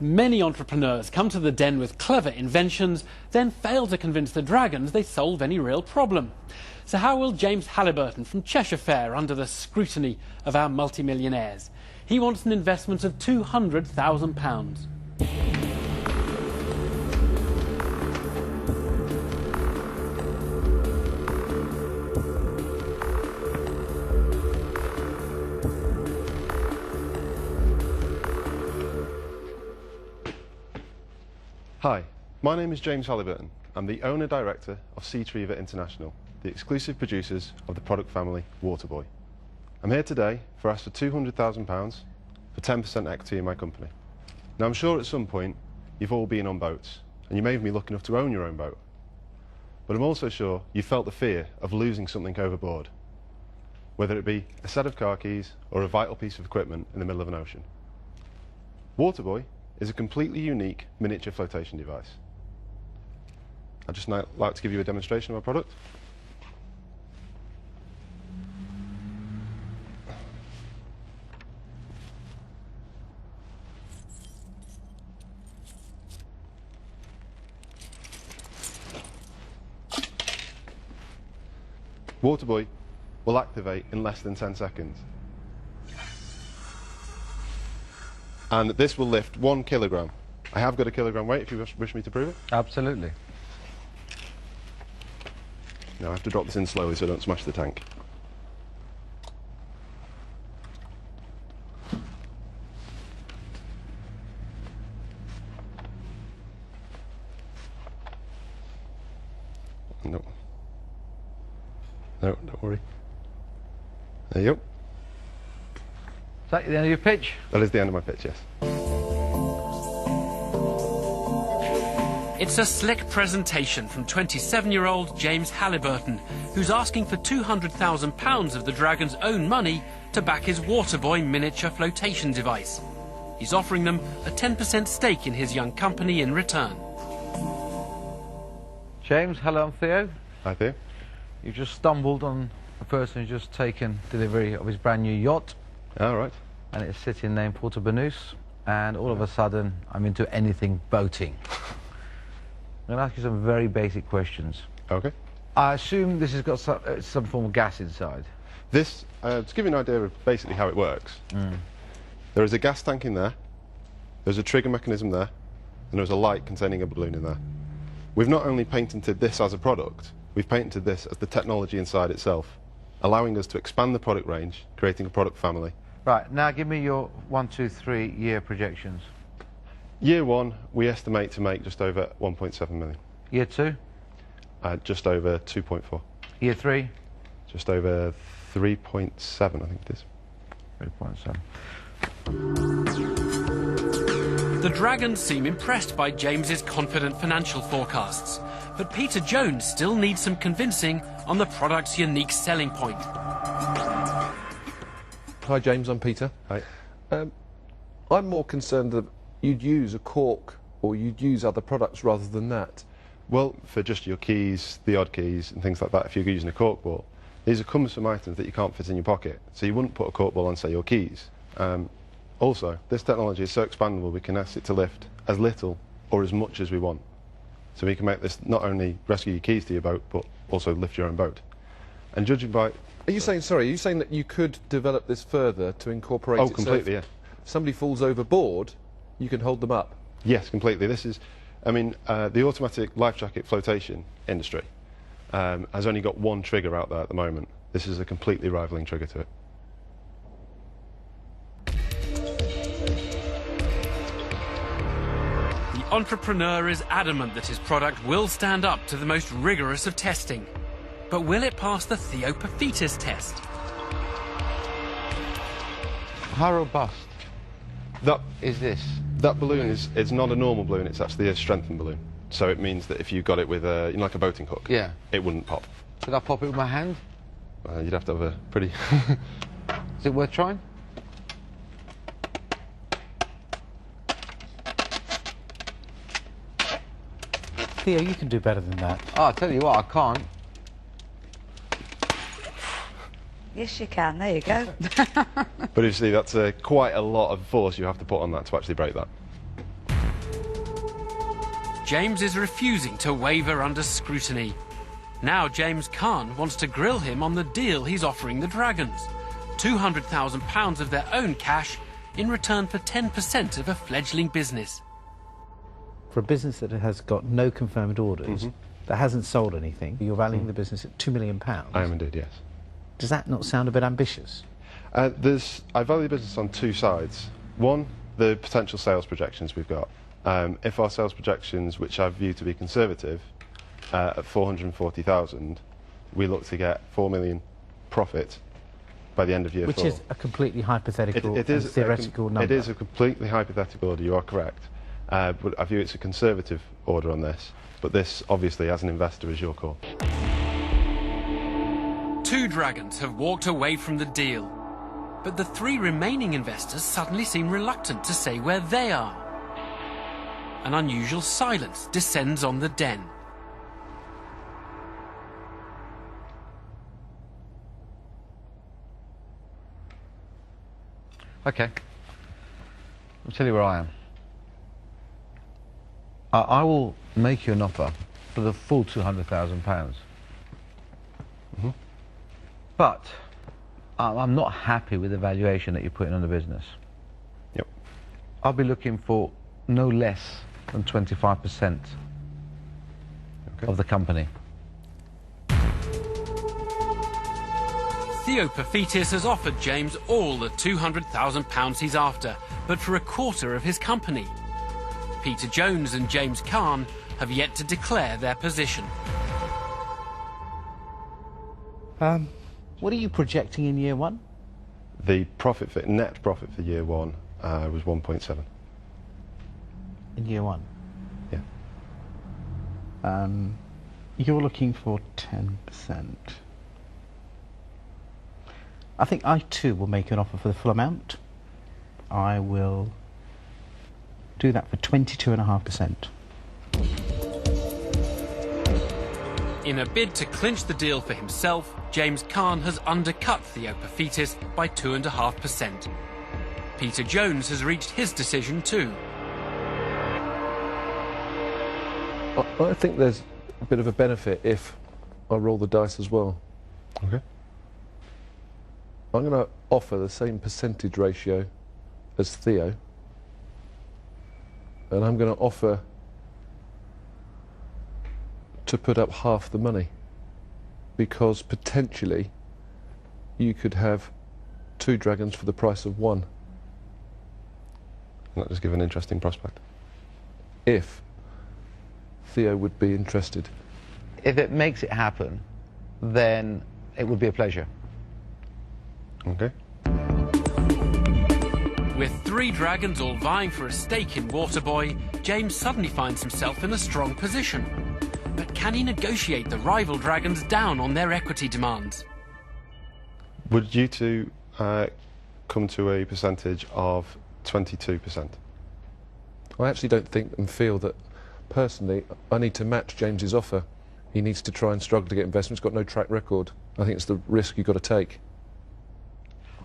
Many entrepreneurs come to the den with clever inventions, then fail to convince the dragons they solve any real problem. So how will James Halliburton from Cheshire fare under the scrutiny of our multimillionaires? He wants an investment of £200,000. Hi, my name is James Halliburton. I'm the owner-director of Seatriever International, the exclusive producers of the product family Waterbuoy. I'm here today for ask for £200,000 for 10% equity in my company. Now I'm sure at some point you've all been on boats, and you may even be lucky enough to own your own boat. But I'm also sure you felt the fear of losing something overboard, whether it be a set of car keys or a vital piece of equipment in the middle of an ocean. Waterbuoy is a completely unique miniature flotation device. I'd just now like to give you a demonstration of our product. Waterbuoy will activate in less than 10 seconds. And this will lift 1 kilogram. I have got a kilogram weight if you wish me to prove it. Absolutely. Now I have to drop this in slowly so I don't smash the tank. No. No, don't worry. There you go. Is that the end of your pitch? That is the end of my pitch, yes. It's a slick presentation from 27-year-old James Halliburton, who's asking for £200,000 of the Dragon's own money to back his Waterbuoy miniature flotation device. He's offering them a 10% stake in his young company in return. James, hello, I'm Theo. Hi, Theo. You've just stumbled on a person who's just taken delivery of his brand new yacht. All right. And it's sitting named Porto Banús, and all of a sudden I'm into anything boating. I'm going to ask you some very basic questions. Okay. I assume this has got some form of gas inside. This, to give you an idea of basically how it works, there is a gas tank in there, there's a trigger mechanism there, and there's a light containing a balloon in there. We've not only patented this as a product, we've patented this as the technology inside itself, allowing us to expand the product range, creating a product family. Right, now give me your 1, 2, 3 year projections. Year 1, we estimate to make just over 1.7 million. Year 2? Just over 2.4. Year 3? Just over 3.7, I think it is. 3.7. The Dragons seem impressed by James's confident financial forecasts, but Peter Jones still needs some convincing on the product's unique selling point. Hi James, I'm Peter. Hi. I'm more concerned that you'd use a cork or you'd use other products rather than that. Well, for just your keys, the odd keys and things like that, if you're using a cork ball, these are cumbersome items that you can't fit in your pocket, so you wouldn't put a cork ball on, say, your keys. Also, this technology is so expandable we can ask it to lift as little or as much as we want. So we can make this not only rescue your keys to your boat, but also lift your own boat. And judging by... Are you saying that you could develop this further to incorporate Oh, completely, yeah. If somebody falls overboard, you can hold them up? Yes, completely. This is, I mean, the automatic life jacket flotation industry has only got one trigger out there at the moment. This is a completely rivaling trigger to it. The entrepreneur is adamant that his product will stand up to the most rigorous of testing. But will it pass the Theopophetus test? How robust That is this? That balloon is not a normal balloon, it's actually a strengthened balloon. So it means that if you got it with a, you know, like a boating hook, Yeah. it wouldn't pop. Could I pop it with my hand? You'd have to have a pretty... Is it worth trying? Theo, you can do better than that. Oh, I'll tell you what, I can't. Yes, you can. There you go. But you see, that's quite a lot of force you have to put on that to actually break that. James is refusing to waver under scrutiny. Now James Caan wants to grill him on the deal he's offering the Dragons. £200,000 of their own cash in return for 10% of a fledgling business. For a business that has got no confirmed orders, that hasn't sold anything, you're valuing the business at £2 million. I am indeed, yes. Does that not sound a bit ambitious? I value the business on two sides. One, the potential sales projections we've got. If our sales projections, which I view to be conservative, at 440,000, we look to get 4 million profit by the end of year 4. Which is a completely hypothetical It is and theoretical number. It is a completely hypothetical order, you are correct. But I view it's a conservative order on this, but this, obviously, as an investor, is your call. 2 Dragons have walked away from the deal, but the 3 remaining investors suddenly seem reluctant to say where they are. An unusual silence descends on the den. Okay. I'll tell you where I am. I will make you an offer for the full £200,000. But I'm not happy with the valuation that you're putting on the business. Yep. I'll be looking for no less than 25% of the company. Theo Paphitis has offered James all the £200,000 he's after, but for a quarter of his company. Peter Jones and James Caan have yet to declare their position. What are you projecting in year 1? The net profit for year 1 was 1.7. In year 1? Yeah. You're looking for 10%. I think I too will make an offer for the full amount. I will do that for 22.5%. In a bid to clinch the deal for himself, James Caan has undercut Theo Paphitis by 2.5%. Peter Jones has reached his decision too. I think there's a bit of a benefit if I roll the dice as well. Okay. I'm going to offer the same percentage ratio as Theo, and I'm going to offer to put up half the money, because potentially you could have 2 dragons for the price of 1. That does give an interesting prospect. If Theo would be interested. If it makes it happen, then it would be a pleasure. Okay. With 3 Dragons all vying for a stake in Waterbuoy, James suddenly finds himself in a strong position. But can he negotiate the rival Dragons down on their equity demands? Would you two come to a percentage of 22%? I actually don't think and feel that, personally, I need to match James's offer. He needs to try and struggle to get investment. He's got no track record. I think it's the risk you've got to take.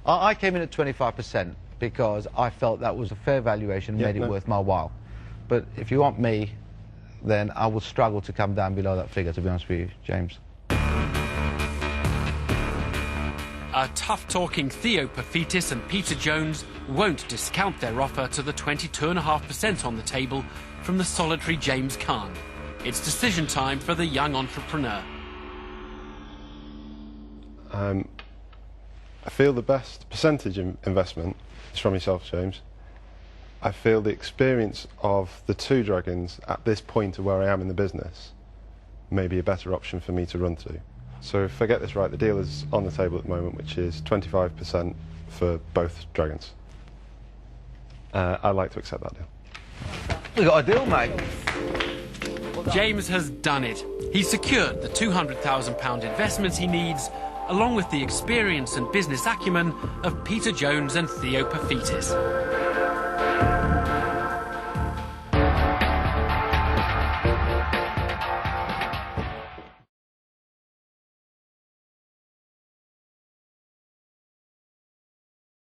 I came in at 25% because I felt that was a fair valuation and made it worth my while. But if you want me, then I will struggle to come down below that figure, to be honest with you, James. A tough-talking Theo Paphitis and Peter Jones won't discount their offer to the 22.5% on the table from the solitary James Caan. It's decision time for the young entrepreneur. I feel the best percentage investment is from yourself, James. I feel the experience of the 2 Dragons at this point of where I am in the business may be a better option for me to run to. So if I get this right, the deal is on the table at the moment, which is 25% for both Dragons. I'd like to accept that deal. We got a deal, mate. James has done it. He's secured the £200,000 investment he needs, along with the experience and business acumen of Peter Jones and Theo Paphitis.